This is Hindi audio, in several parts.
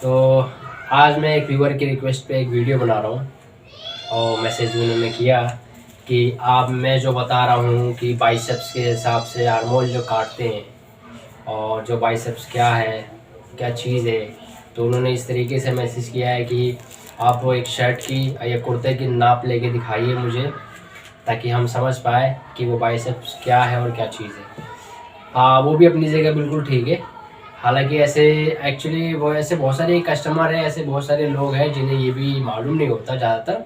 तो आज मैं एक व्यूअर की रिक्वेस्ट पे एक वीडियो बना रहा हूँ और मैसेज उन्होंने किया कि आप मैं जो बता रहा हूँ कि बाइसेप्स के हिसाब से आर्मोल जो काटते हैं और जो बाइसेप्स क्या है, क्या चीज़ है। तो उन्होंने इस तरीके से मैसेज किया है कि आप वो एक शर्ट की या कुर्ते की नाप लेके दिखाइए मुझे, ताकि हम समझ पाए कि वो बाइसेप्स क्या है और क्या चीज़ है। हाँ, वो भी अपनी जगह बिल्कुल ठीक है। हालांकि ऐसे एक्चुअली वो ऐसे बहुत सारे कस्टमर हैं, ऐसे बहुत सारे लोग हैं जिन्हें ये भी मालूम नहीं होता ज़्यादातर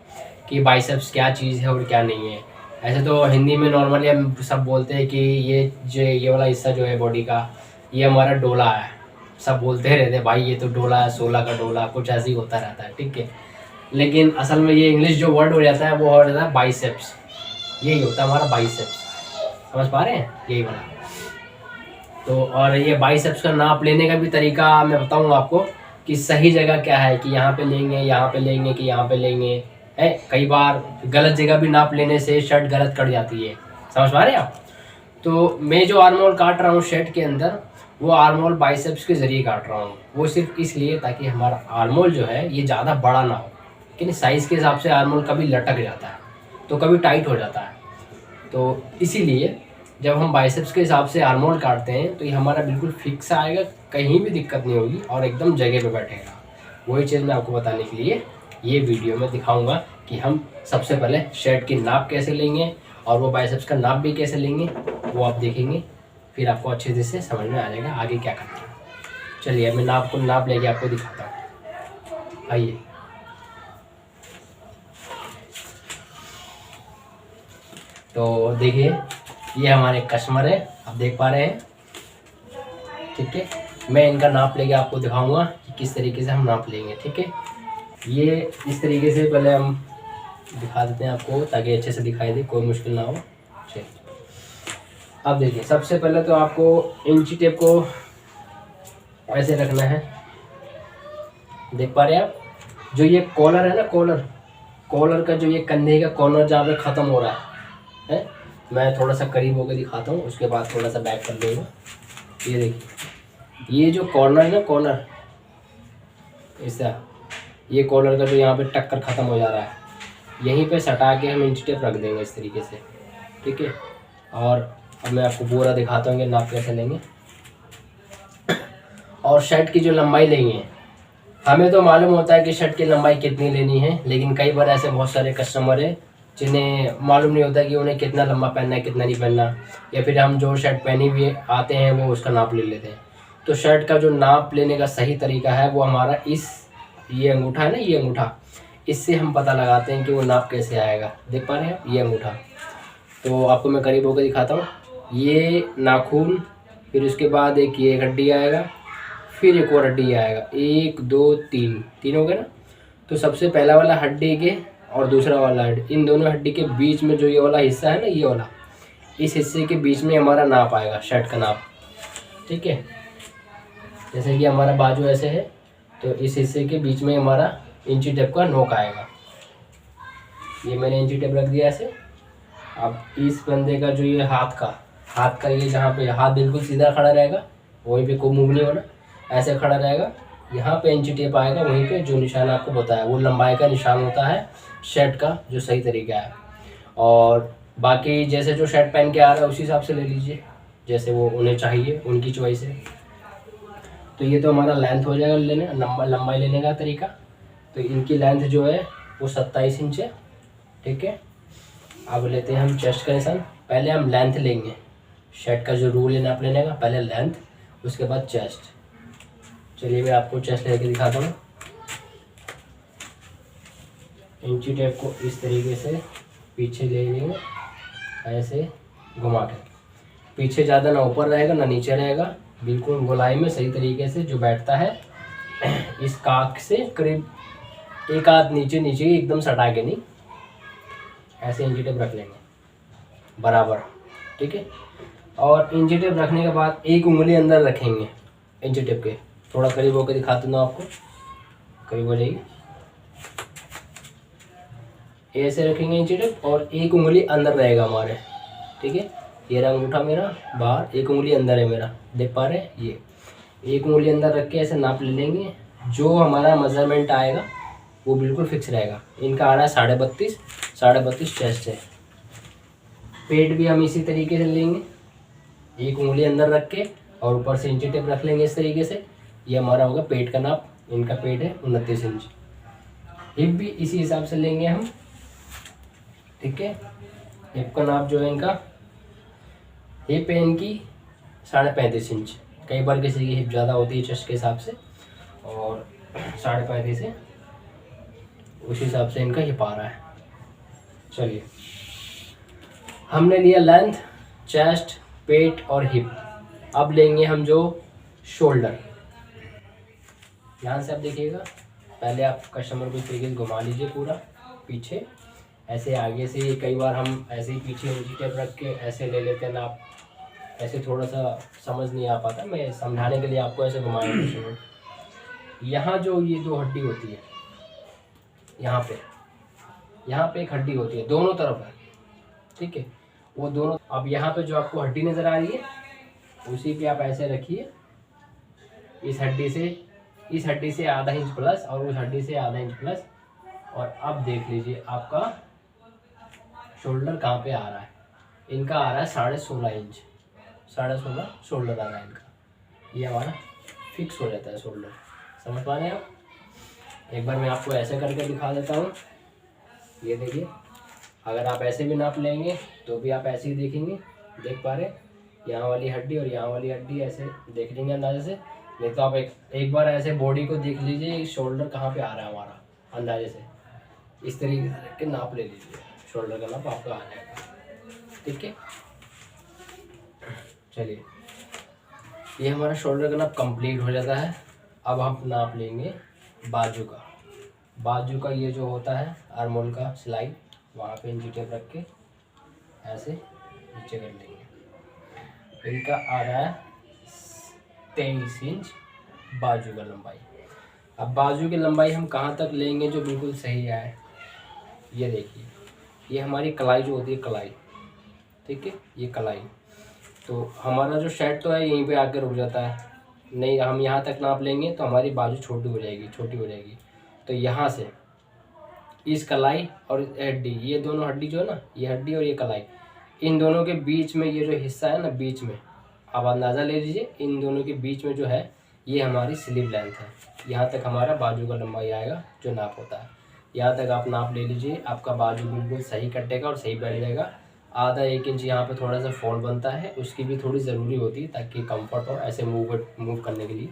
कि बाइसेप्स क्या चीज़ है और क्या नहीं है। ऐसे तो हिंदी में नॉर्मली हम सब बोलते हैं कि ये वाला हिस्सा जो है बॉडी का, ये हमारा डोला है। सब बोलते रहते हैं भाई ये तो डोला है, 16 का डोला, कुछ ऐसे ही होता रहता है, ठीक है। लेकिन असल में ये इंग्लिश जो वर्ड हो जाता है वो हो जाता है बाइसेप्स। यही होता है हमारा बाइसेप्स। समझ पा रहे हैं, यही वाला। तो और ये बाइसेप्स का नाप लेने का भी तरीका मैं बताऊंगा आपको कि सही जगह क्या है, कि यहाँ पे लेंगे, यहाँ पे लेंगे, कि यहाँ पे लेंगे। है कई बार गलत जगह भी नाप लेने से शर्ट गलत कट जाती है। समझ पा रहे हैं आप। तो मैं जो आर्मोल काट रहा हूँ शर्ट के अंदर, वो आर्मोल बाइसेप्स के ज़रिए काट रहा हूँ। वो सिर्फ इसलिए ताकि हमारा आर्मोल जो है ये ज़्यादा बड़ा ना हो, लेकिन साइज़ के हिसाब से आर्मोल कभी लटक जाता है तो कभी टाइट हो जाता है। तो इसीलिए जब हम बाइसेप्स के हिसाब से आर्मोल काटते हैं तो ये हमारा बिल्कुल फिक्स आएगा, कहीं भी दिक्कत नहीं होगी और एकदम जगह पे बैठेगा। वही चीज़ मैं आपको बताने के लिए ये वीडियो में दिखाऊंगा कि हम सबसे पहले शर्ट की नाप कैसे लेंगे और वो बाइसेप्स का नाप भी कैसे लेंगे, वो आप देखेंगे। फिर आपको अच्छे तरह से समझ में आ जाएगा आगे क्या करना है। चलिए मैं नाप लेके आपको दिखाता हूँ। आइए। तो देखिए, ये हमारे कस्टमर है, आप देख पा रहे हैं, ठीक है। मैं इनका नाप लेके आपको दिखाऊंगा कि किस तरीके से हम नाप लेंगे, ठीक है। ये इस तरीके से पहले हम दिखा देते हैं आपको ताकि अच्छे से दिखाई दे, कोई मुश्किल ना हो। चलिए अब देखिए, सबसे पहले तो आपको इंची टेप को ऐसे रखना है। देख पा रहे हैं आप, जो ये कॉलर है ना, कॉलर का जो ये कंधे का कॉर्नर जहाँ पे ख़त्म हो रहा है, मैं थोड़ा सा करीब होकर दिखाता हूँ, उसके बाद थोड़ा सा बैक कर दूँगा। ये देखिए, ये जो कॉर्नर है ना, कॉर्नर ऐसा, ये कॉलर का जो यहाँ पे टक्कर ख़त्म हो जा रहा है, यहीं पे सटा के हम इंच टेप रख देंगे इस तरीके से, ठीक है। और अब मैं आपको पूरा दिखाता हूँ कि नाप कैसे लेंगे। और शर्ट की जो लंबाई लेंगे, हमें तो मालूम होता है कि शर्ट की लंबाई कितनी लेनी है, लेकिन कई बार ऐसे बहुत सारे कस्टमर हैं जिन्हें मालूम नहीं होता कि उन्हें कितना लंबा पहनना है, कितना नहीं पहनना, या फिर हम जो शर्ट पहनी हुई आते हैं वो उसका नाप ले लेते हैं। तो शर्ट का जो नाप लेने का सही तरीका है वो हमारा ये अंगूठा है ना, ये अंगूठा, इससे हम पता लगाते हैं कि वो नाप कैसे आएगा। देख पा रहे हैं आप, ये अंगूठा। तो आपको मैं करीब होकर दिखाता हूँ। ये नाखून, फिर उसके बाद एक ये हड्डी आएगा, फिर एक और हड्डी आएगा, 1 2 3, तीन हो गए ना। तो सबसे पहला वाला हड्डी के और दूसरा वाला हड्डी, इन दोनों हड्डी के बीच में जो ये वाला हिस्सा है ना, ये वाला, इस हिस्से के बीच में हमारा नाप आएगा, शर्ट का नाप, ठीक है। जैसे कि हमारा बाजू ऐसे है, तो इस हिस्से के बीच में हमारा इंची टेप का नोक आएगा। ये मैंने इंची टेप रख दिया ऐसे। अब इस बंदे का जो ये हाथ का ये जहाँ पे हाथ बिल्कुल सीधा खड़ा रहेगा, वहीं पे कोई मूव नहीं होना, ऐसे खड़ा रहेगा। यहाँ पे इंची टेप आएगा, वहीं पे जो निशान आपको बताया वो लंबाई का निशान होता है शर्ट का, जो सही तरीका है। और बाकी जैसे जो शर्ट पहन के आ रहा है उसी हिसाब से ले लीजिए, जैसे वो उन्हें चाहिए, उनकी चॉइस है। तो ये तो हमारा लेंथ हो जाएगा लंबाई लेने का तरीका। तो इनकी लेंथ जो है वो 27 इंच है, ठीक है। अब लेते हैं हम चेस्ट का निशान। पहले हम लेंथ लेंगे, शर्ट का जो रूल है नाप लेने का, पहले लेंथ, उसके बाद चेस्ट। चलिए मैं आपको चेस्ट लेके दिखाता हूँ। इंची टेप को इस तरीके से पीछे ले लेंगे, ऐसे घुमा के। पीछे ज़्यादा ना ऊपर रहेगा ना नीचे रहेगा, बिल्कुल गोलाई में सही तरीके से जो बैठता है। इस काक से करीब एक हाथ नीचे नीचे एकदम सटा के नहीं, ऐसे इंची टेप रख लेंगे बराबर, ठीक है। और इंची टेप रखने के बाद एक उंगली अंदर रखेंगे इंची टेप के। थोड़ा करीब होकर दिखाता हूँ आपको, करीब हो जाइए। ऐसे रखेंगे इंची टेप और एक उंगली अंदर रहेगा हमारे, ठीक है। ये रहा अंगूठा मेरा बाहर, एक उंगली अंदर है मेरा, देख पा रहे हैं। ये एक उंगली अंदर रख के ऐसे नाप ले लेंगे जो हमारा मेजरमेंट आएगा वो बिल्कुल फिक्स रहेगा। इनका आ रहा है 32.5, 32.5 चेस्ट है। पेट भी हम इसी तरीके से लेंगे, एक उंगली अंदर रख के और ऊपर से इंची टेप रख लेंगे इस तरीके से। ये हमारा होगा पेट का नाप। इनका पेट है 29 इंच। हिप भी इसी हिसाब से लेंगे हम, ठीक है। हिप का नाप जो है इनका, हिप है इनकी 35.5 इंच। कई बार किसी की हिप ज़्यादा होती है चेस्ट के हिसाब से, और 35.5 है, उस हिसाब से इनका हिप आ रहा है। चलिए, हमने लिया लेंथ, चेस्ट, पेट और हिप। अब लेंगे हम जो शोल्डर। ध्यान से आप देखिएगा, पहले आप कस्टमर को इस तरीके से घुमा लीजिए पूरा पीछे, ऐसे आगे से। कई बार हम ऐसे ही पीछे ऊँची टेप रख के ऐसे ले लेते हैं ना, आप ऐसे थोड़ा सा समझ नहीं आ पाता, मैं समझाने के लिए आपको ऐसे घुमाया हूँ। यहाँ जो ये दो हड्डी होती है, यहाँ पे एक हड्डी होती है, दोनों तरफ है, ठीक है। वो दोनों, अब यहाँ पे जो आपको हड्डी नज़र आ रही है, उसी पे आप ऐसे रखिए, इस हड्डी से आधा इंच प्लस और उस हड्डी से आधा इंच प्लस। और अब देख लीजिए आपका शोल्डर कहाँ पे आ रहा है। इनका आ रहा है 16.5 इंच, 16.5 शोल्डर आ रहा है इनका। ये हमारा फिक्स हो जाता है शोल्डर। समझ पा रहे हैं आप? एक बार मैं आपको ऐसे करके दिखा देता हूँ। ये देखिए, अगर आप ऐसे भी नाप लेंगे तो भी आप ऐसे ही देखेंगे, देख पा रहे, यहाँ वाली हड्डी और यहाँ वाली हड्डी ऐसे देख लेंगे अंदाजे से। नहीं तो आप एक बार ऐसे बॉडी को देख लीजिए, शोल्डर कहाँ पे आ रहा है हमारा अंदाजे से, इस तरीके के नाप ले लीजिए, शोल्डर का नाप आपका आ जाएगा, ठीक है। चलिए, ये हमारा शोल्डर का नाप कंप्लीट हो जाता है। अब हम नाप लेंगे बाजू का। बाजू का ये जो होता है आर्मोल का सिलाई, वहाँ पे इंची टेप रख के ऐसे नीचे कर लेंगे। इनका आ रहा है 23 इंच बाजू का लंबाई। अब बाजू की लंबाई हम कहाँ तक लेंगे जो बिल्कुल सही आए। ये देखिए, ये हमारी कलाई जो होती है, कलाई, ठीक है, ये कलाई। तो हमारा जो शर्ट तो है यहीं पे आकर रुक जाता है। नहीं, हम यहाँ तक नाप लेंगे तो हमारी बाजू छोटी हो जाएगी। तो यहाँ से इस कलाई और हड्डी, ये दोनों हड्डी जो है ना, ये हड्डी और ये कलाई, इन दोनों के बीच में ये जो हिस्सा है ना, बीच में आप अंदाज़ा ले लीजिए, इन दोनों के बीच में जो है ये हमारी स्लीव लेंथ है। यहाँ तक हमारा बाजू का लंबाई आएगा जो नाप होता है। यहाँ तक आप नाप ले लीजिए, आपका बाजू बिल्कुल सही कटेगा और सही बैठ जाएगा। आधा 1 इंच यहाँ पे थोड़ा सा फॉल बनता है, उसकी भी थोड़ी ज़रूरी होती है ताकि कंफर्ट हो ऐसे मूव करने के लिए,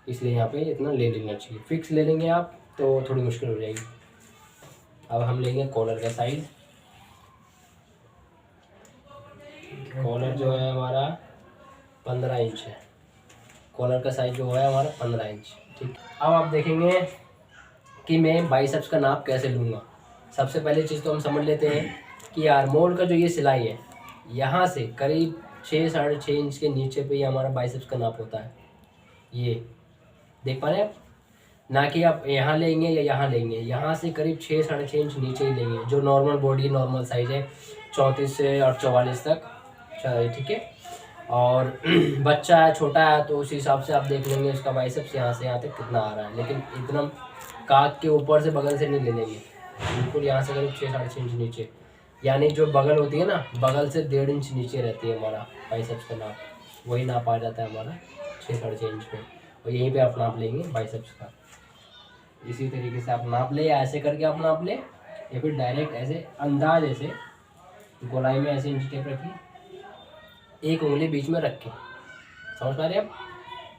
इसलिए यहाँ पे इतना ले लेना चाहिए। फिक्स ले लेंगे आप तो थोड़ी मुश्किल हो जाएगी। अब हम लेंगे कॉलर का साइज़। कॉलर जो है हमारा 15 इंच है। कॉलर का साइज़ जो है हमारा 15 इंच, ठीक। अब आप देखेंगे कि मैं बाइसेप्स का नाप कैसे लूँगा। सबसे पहले चीज़ तो हम समझ लेते हैं कि आर्मोल का जो ये सिलाई है, यहाँ से करीब 6 साढ़े 6 इंच के नीचे पे ही हमारा बाइसेप्स का नाप होता है। ये देख पा रहे हैं आप, ना कि आप यहाँ लेंगे या यहाँ लेंगे, यहाँ से करीब 6 साढ़े 6 इंच नीचे ही लेंगे। जो नॉर्मल बॉडी नॉर्मल साइज़ है 34 से और 44 तक, ठीक है। और बच्चा है, छोटा है, तो उस हिसाब से आप देख लेंगे उसका बाइसेप्स यहाँ से यहाँ तक कितना आ रहा है। लेकिन एकदम काक के ऊपर से बगल से नहीं ले लेंगे, बिल्कुल यहाँ से करीब 6 साढ़े 6 इंच नीचे, यानी जो बगल होती है ना, बगल से 1.5 इंच नीचे रहती है हमारा बाइसेप्स का नाप, वही नाप आ जाता है हमारा 6 साढ़े 6 इंच पे। और यहीं पे आप नाप लेंगे बाइसेप्स का। इसी तरीके से आप नाप ले, या ऐसे करके आप नाप ले, या फिर डायरेक्ट ऐसे अंदाजे से गोलाई में ऐसे इंची टेप रखिए, एक उंगली बीच में रख के, समझ पा रहे हैं आप,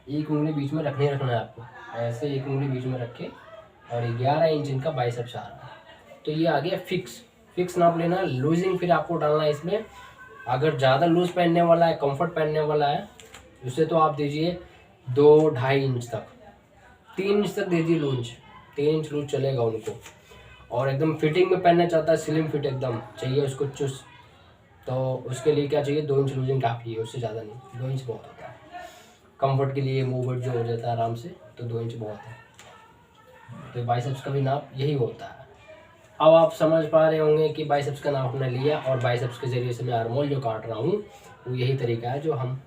एक उंगली बीच में रखना है आपको, ऐसे एक उंगली बीच में रख के, और 11 इंच इनका बाइसेप्स आ रहा है। तो ये आ गया फिक्स नाप लेना। लूजिंग फिर आपको डालना है इसमें। अगर ज़्यादा लूज पहनने वाला है, कंफर्ट पहनने वाला है, उसे तो आप दीजिए 2-2.5 इंच तक, 3 इंच तक दीजिए लूज, 3 इंच लूज चलेगा उनको। और एकदम फिटिंग में पहनना चाहता है, स्लिम फिट एकदम चाहिए उसको चुस्त, तो उसके लिए क्या चाहिए, 2 इंच लूजिंग काफ़ी है, उससे ज़्यादा नहीं, 2 इंच बहुत होता है। कंफर्ट के लिए मूवमेंट जो हो जाता है आराम से, तो 2 इंच बहुत है। तो बाइसेप्स का भी नाप यही होता है। अब आप समझ पा रहे होंगे कि बाइसेप्स का नाप हमने लिया, और बाइसेप्स के ज़रिए से मैं आर्मोल जो काट रहा हूँ वो यही तरीका है जो हम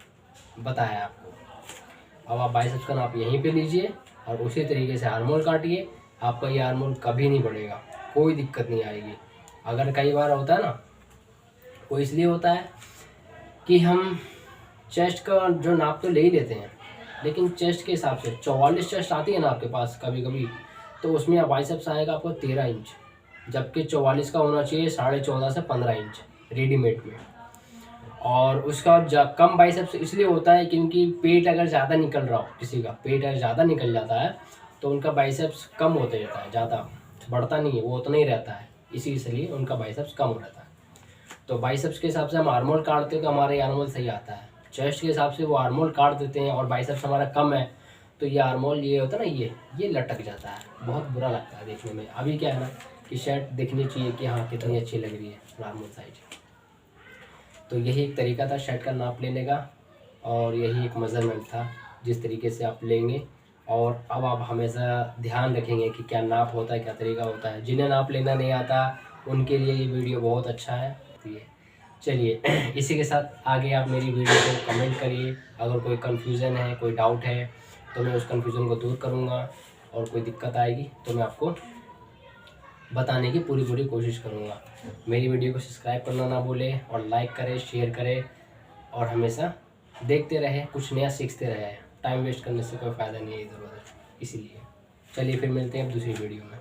बताया आपको। अब आप बाइसेप्स का नाप यहीं पे लीजिए, और उसी तरीके से आर्मोल काटिए, आपका ये आर्मोल कभी नहीं बढ़ेगा, कोई दिक्कत नहीं आएगी। अगर कई बार होता है ना, वो इसलिए होता है कि हम चेस्ट का जो नाप तो ले ही लेते हैं, लेकिन चेस्ट के हिसाब से 44 चेस्ट आती है ना आपके पास कभी कभी, तो उसमें बाइसेप्स आएगा आपको 13 इंच, जबकि 44 का होना चाहिए 14.5 से 15 इंच रेडीमेड में। और उसका कम बाइसेप्स इसलिए होता है क्योंकि पेट अगर ज़्यादा निकल रहा हो, किसी का पेट अगर ज़्यादा निकल जाता है तो उनका बाइसेप्स कम होते रहता है, ज़्यादा बढ़ता नहीं है, वो उतना ही रहता है, इसलिए उनका बाइसेप्स कम रहता है। तो बाइसेप्स के हिसाब से हम आर्मोल काटते हैं तो हमारे आर्मोल सही आता है। चेस्ट के हिसाब से वो आर्मोल काट देते हैं और बाइसेप्स हमारा कम है तो ये आर्मोल ये होता है ना, ये लटक जाता है, बहुत बुरा लगता है देखने में। अभी क्या है ना कि शर्ट दिखनी चाहिए कि हाँ कितनी अच्छी लग रही है आर्मोल साइज। तो यही एक तरीका था शर्ट का नाप लेने का, और यही एक मेज़रमेंट था जिस तरीके से आप लेंगे। और अब आप हमेशा ध्यान रखेंगे कि क्या नाप होता है, क्या तरीका होता है। जिन्हें नाप लेना नहीं आता उनके लिए ये वीडियो बहुत अच्छा है। चलिए इसी के साथ आगे आप मेरी वीडियो को कमेंट करिए, अगर कोई कन्फ्यूज़न है, कोई डाउट है तो मैं उस कन्फ्यूज़न को दूर करूँगा, और कोई दिक्कत आएगी तो मैं आपको बताने की पूरी कोशिश करूँगा। मेरी वीडियो को सब्सक्राइब करना ना भूलें, और लाइक करें, शेयर करें, और हमेशा देखते रहें, कुछ नया सीखते रहें। टाइम वेस्ट करने से कोई फ़ायदा नहीं है इधर उधर, इसीलिए चलिए फिर मिलते हैं अब दूसरी वीडियो में।